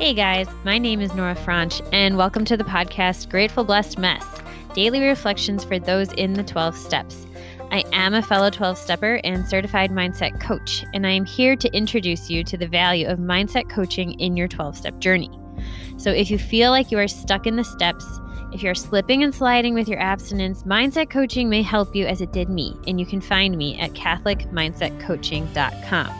Hey guys, my name is Nora Franche, and welcome to the podcast Grateful Blessed Mess, daily reflections for those in the 12 steps. I am a fellow 12-stepper and certified mindset coach, and I am here to introduce you to the value of mindset coaching in your 12-step journey. So if you feel like you are stuck in the steps, if you're slipping and sliding with your abstinence, mindset coaching may help you as it did me, and you can find me at catholicmindsetcoaching.com.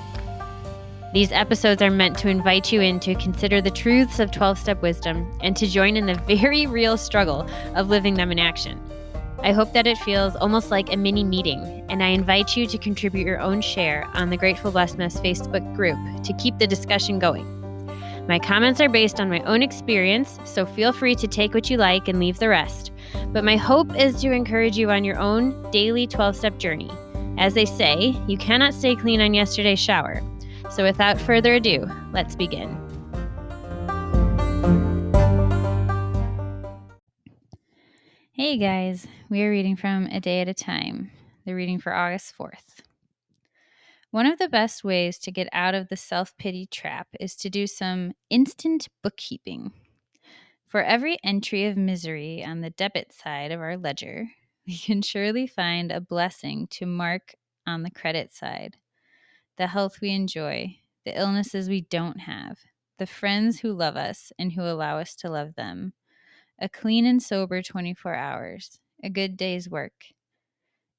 These episodes are meant to invite you in to consider the truths of 12-step wisdom and to join in the very real struggle of living them in action. I hope that it feels almost like a mini meeting, and I invite you to contribute your own share on the Grateful Blessed Mess Facebook group to keep the discussion going. My comments are based on my own experience, so feel free to take what you like and leave the rest. But my hope is to encourage you on your own daily 12-step journey. As they say, you cannot stay clean on yesterday's shower. So without further ado, let's begin. Hey guys, we are reading from A Day at a Time, the reading for August 4th. One of the best ways to get out of the self-pity trap is to do some instant bookkeeping. For every entry of misery on the debit side of our ledger, we can surely find a blessing to mark on the credit side. The health we enjoy, the illnesses we don't have, the friends who love us and who allow us to love them, a clean and sober 24 hours, a good day's work.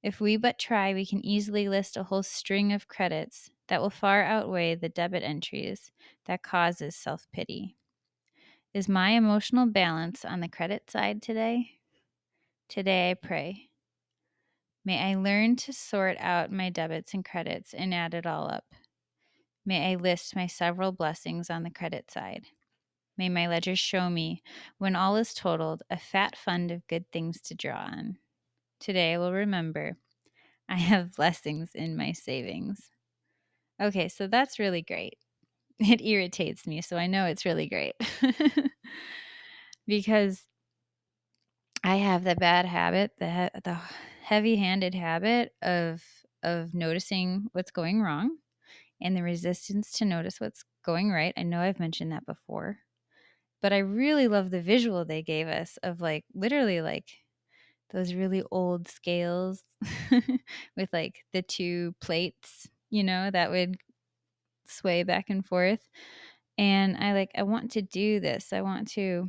If we but try, we can easily list a whole string of credits that will far outweigh the debit entries that causes self-pity. Is my emotional balance on the credit side today? Today I pray. May I learn to sort out my debits and credits and add it all up. May I list my several blessings on the credit side. May my ledger show me, when all is totaled, a fat fund of good things to draw on. Today I will remember I have blessings in my savings. Okay, so that's really great. It irritates me, so I know it's really great. Because I have the bad habit, the heavy-handed habit of noticing what's going wrong and the resistance to notice what's going right. I know I've mentioned that before, but I really love the visual they gave us of literally those really old scales with the two plates, that would sway back and forth. And I want to do this. I want to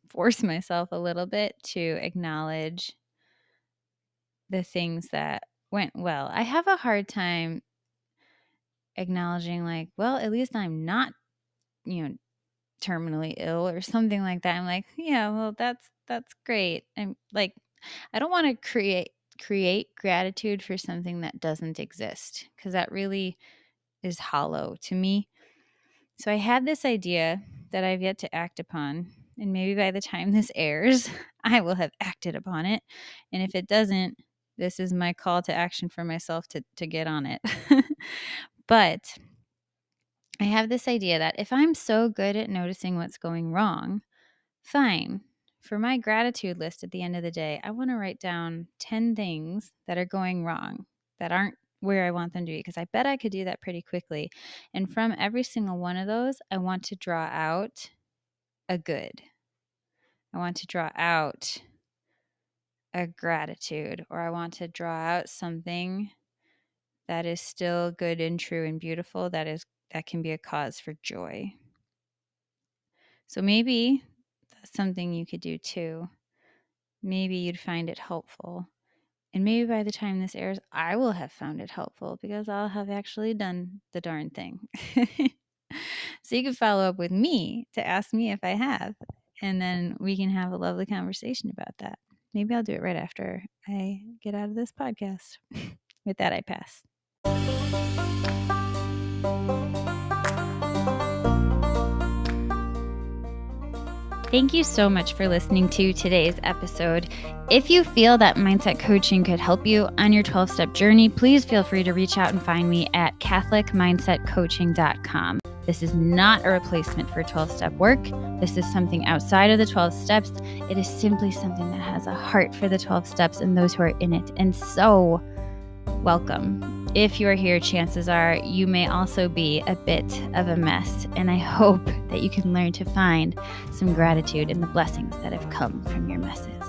force myself a little bit to acknowledge the things that went well. I have a hard time acknowledging at least I'm not, terminally ill or something like that. I'm like, yeah, well, that's great. I'm like, I don't want to create gratitude for something that doesn't exist, because that really is hollow to me. So I had this idea that I've yet to act upon, and maybe by the time this airs, I will have acted upon it. And if it doesn't, this is my call to action for myself to get on it. But I have this idea that if I'm so good at noticing what's going wrong, fine. For my gratitude list at the end of the day, I want to write down 10 things that are going wrong, that aren't where I want them to be, because I bet I could do that pretty quickly. And from every single one of those, I want to draw out a good. I want to draw out a gratitude, or I want to draw out something that is still good and true and beautiful, that can be a cause for joy. So maybe that's something you could do too. Maybe you'd find it helpful. And maybe by the time this airs, I will have found it helpful because I'll have actually done the darn thing. So you can follow up with me to ask me if I have, and then we can have a lovely conversation about that. Maybe I'll do it right after I get out of this podcast. With that, I pass. Thank you so much for listening to today's episode. If you feel that mindset coaching could help you on your 12-step journey, please feel free to reach out and find me at catholicmindsetcoaching.com. This is not a replacement for 12-step work. This is something outside of the 12 steps. It is simply something that has a heart for the 12 steps and those who are in it. And so, welcome. if you're here, chances are you may also be a bit of a mess. And I hope that you can learn to find some gratitude in the blessings that have come from your messes.